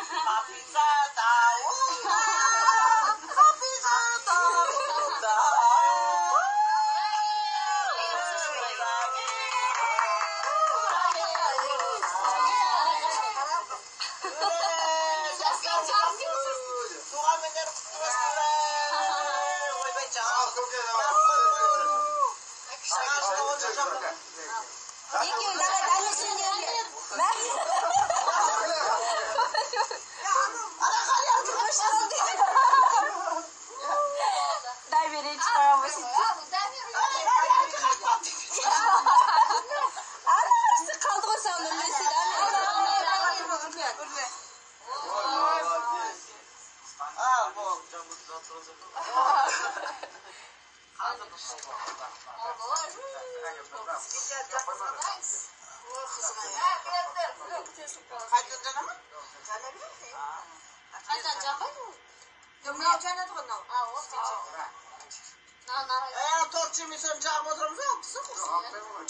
Kapisa tahu. Kapisa tahu.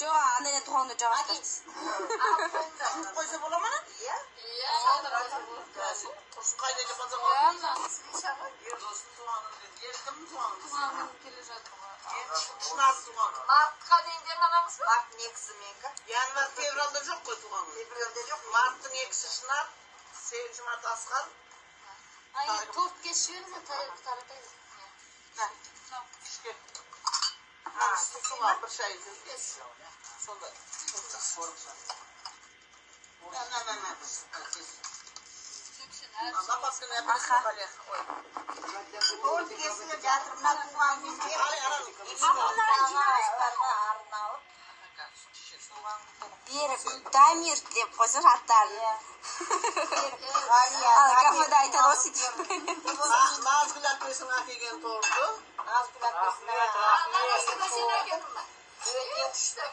Жоқ, анне туғанды жағып. Қойса бола ма? Иә. Құрсын қайда деп базар Ердостың туғанын деді. Еркім туғанын. Туғанын келе жатыр ғой. Шынар туғанын. Мартқа дейін деманамыз ба? Марттың екісі менікі. Январ февралда жоқ қой туғанын. Февралда жоқ. Марттың екісі Шынар, сегізінші март Асқар. Ай, торт кесіп жіберіңіз, таратайыз. Ішке. Сусы var bir şey izleyeceğiz. Sonra Allah baskını yaparsın böyle. Oğul kesini yatırımdan kullanmış. Берік, Дамир деп қойса жаттарды. Ал кафеде айтады осы деп. Nazgül Akbes'in akegen tortu. Nazgül Akbes'in Деп жеп